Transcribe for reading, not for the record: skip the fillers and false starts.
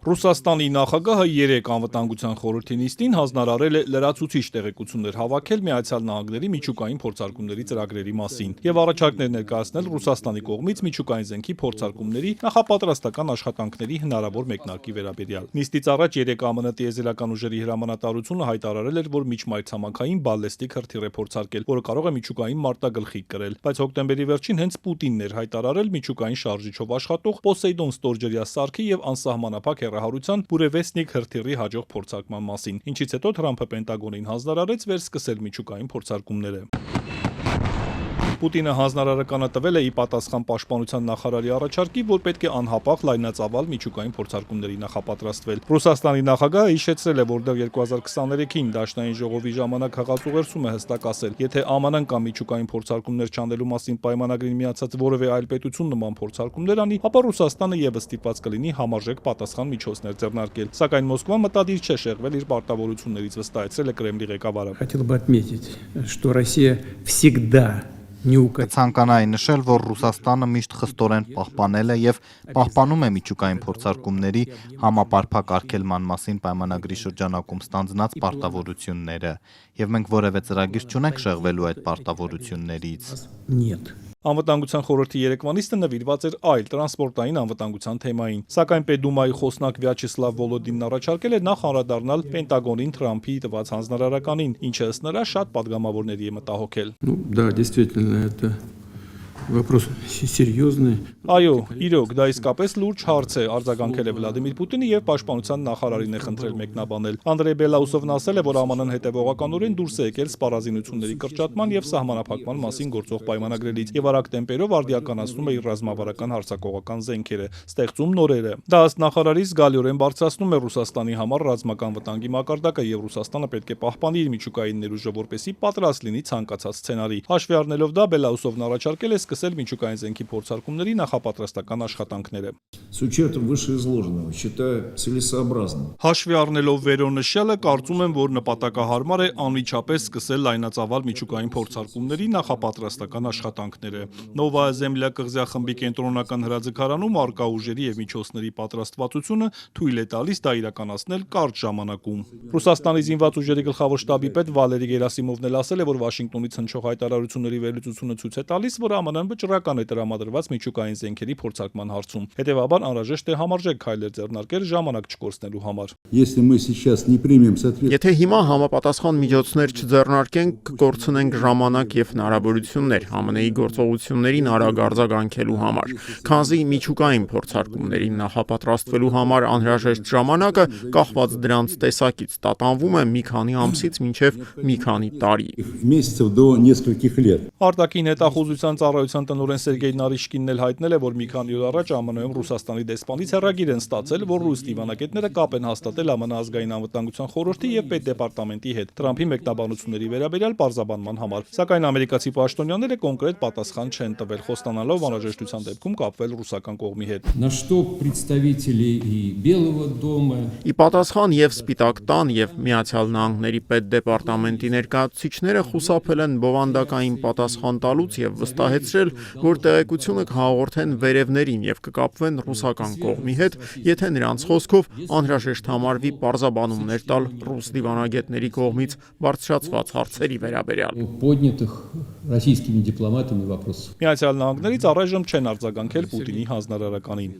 Ռուսաստանի նախագահը երեկ անվտանգության խորհրդի նիստին հանձնարարել է լրացուցիչ տեղեկություններ հավաքել Միացյալ Նահանգների միջուկային փորձարկումների ծրագրերի մասին եւ առաջարկներ ներկայացնել Ռուսաստանի կողմից միջուկային զենքի փորձարկումների նախապատրաստական աշխատանքների հնարավոր մեկնարկի վերաբերյալ։ Նիստից առաջ երեկ ԱՄՆ տիեզերական ուժերի հրամանատարությունը հայտարարել էր, որ միջմայրցամաքային բալեստիկ հրթիռ է փորձարկել, որը կարող է միջուկային մարտագլխիկ կրել, բայց հոկտեմբերի վերջին հենց Պուտինն էր հայտարարել միջուկային շարժիչով աշխատող Պոսեյդոն ստորջրյա սարքի եւ անսահմանափակ հեռահարության Բուրևեսնիկ հրթիռի հաջող փորձարկման մասին, ինչից հետո Թրամփը Պենտագոնին հանձնարարեց վերսկսել միջուկային փորձարկումները։ Պուտինը հանձնարարականը տվել է ի պատասխան պաշտպանության նախարարի առաջարկի, որ պետք է անհապաղ լայնածավալ միջուկային փորձարկումների նախապատրաստվել։ Ռուսաստանի նախագահը հիշեցրել է, որ դեռ 2023-ին Դաշնային ժողովի ժամանակ հղացուղերսում է հստակ ասել, եթե ԱՄՆ-ն կամ միջուկային փորձարկումներ չանելու մասին պայմանագրին միացած որևէ այլ պետություն նման փորձարկումներ անի, ապա Ռուսաստանը եւս ստիպված կլինի համարժեք պատասխան միջոցներ ձեռնարկել։ Սակայն Մոսկվան մտադիր չէ շեղվել իր պարտավորություններից, վստահեցրել է Կրեմլի ղեկավարը։ Хотел бы отметить, что Россия всегда Կցանկանայի նշել, որ Ռուսաստանը միշտ խստորեն պահպանել է եւ պահպանում է միջուկային փորձարկումների համապարփակ արգելման մասին պայմանագրի շրջանակում ստանձնած պարտավորությունները, եւ մենք որևէ ծրագիր չունենք շեղվելու այդ պարտավորություններից։ Անվտանգության խորհրդի երեկվանիստը նվիրված էր այլ տրանսպորտային անվտանգության թեմային, սակայն Պետդումայի խոսնակ Վյաչեսլավ Վոլոդինն առաջարկել է նախ անդրադառնալ Պենտագոնին Թրամփի տված հանձնարարականին, ինչը ըստ նրա շատ պատգամավորների է մտահոգել։ Да, действительно, это вопрос серьезный. Այո, իրոք, դա իսկապես լուրջ հարց է, արձագանքել է Վլադիմիր Պուտինը եւ պաշտպանության նախարարին է խնդրել մեկնաբանել։ Անդրեյ Բելաուսովն ասել է, որ ԱՄՆ-ն հետևողականորեն դուրս է եկել սպառազինությունների կրճատման եւ սահմանափակման մասին գործող պայմանագրերից եւ արագ տեմպերով արդիականացնում է իր ռազմավարական հարձակողական զենքերը, ստեղծում նորերը։ Դա ըստ նախարարի զգալիորեն բարձրացնում է Ռուսաստանի համար ռազմական վտանգի մակարդակը եւ Ռուսաստանը պետք է պահպանի իր միջուկային ներուժը, որպեսզի պատրաստ լինի ցանկացած սցենարի։ Հաշվի առնելով դա, Բելաուսովն առաջարկել է սկսել միջուկային զենքի փորձարկումների նախապատրաստական աշխատանքները։ С учетом вышеизложенного, считаю целесообразным. Հաշվի առնելով վերոնշյալը, կարծում եմ, որ նպատակահարմար է անմիջապես սկսել լայնածավալ միջուկային փորձարկումների նախապատրաստական աշխատանքները։ Նովայա Զեմլյա կղզիախմբի կենտրոնական հրաձգարանում արկա ուժերի եւ միջոցների պատրաստվածությունը թույլ է տալիս դա իրականացնել կարճ ժամանակում։ Ռուսաստանի զինված ուժերի գլխավոր շտաբի պետ Վալերի Գերասիմովն էլ ասել է, որ Վաշինգտոնից հնչող հայտարարությունների վերլուծությունը ցույց է տալիս, որ ԱՄՆ-ն վճռական է տրամադրված միջուկային զենքերի փորձարկման հարցում։ Հետևաբար անհրաժեշտ է համարժեք քայլեր ձեռնարկել ժամանակ չկորցնելու համար։ Եթե հիմա համապատասխան միջոցներ չձեռնարկենք, կկորցնենք ժամանակ եւ հնարավորություններ ԱՄՆ-ի գործողություններին արագ արձագանքելու համար։ Քանզի միջուկային փորձարկումներին նախապատրաստվելու համար անհրաժեշտ ժամանակը կախված դրանց տեսակից տատանվում է մի քանի ամսից մինչև մի քանի տարի։ Արտաքին հետախուզության ծառայության տնօրեն Սերգեյ Նարիշկինն էլ հայտնել է, որ մի քանի օր առաջ ԱՄՆ-ում Ռուսաստանի դեսպանից հեռագիր են ստացել, որ ռուս դիվանագետները կապ են հաստատել ԱՄՆ ազգային անվտանգության խորհրդի եւ պետդեպարտամենտի հետ Թրամփի մեկնաբանությունների վերաբերյալ պարզաբանման համար։ Սակայն ամերիկացի պաշտոնյաները կոնկրետ պատասխան չեն տվել, խոստանալով անհրաժեշտության դեպքում կապվել ռուսական կողմի հետ։ На что представители и Белого дома, Ի պատասխան եւ Սպիտակ տան եւ Միացյալ Նահանգների պետդեպարտամենտի ներկայացուցիչները խուսափել են բովանդակային պատասխան տալուց եւ վստահեցրել, որ տեղեկությունը կհաղորդեն վերևներին եւ կկապվեն ռուսական կողմի հետ, եթե նրանց խոսքով անհրաժեշտ համարվի պարզաբանումներ տալ ռուս դիվանագետների կողմից բարձրացված հարցերի վերաբերյալ։ поднятых российскими дипломатами вопросов. Միացյալ Նահանգներից առայժմ չեն արձագանքել Պուտինի հանձնարարականին։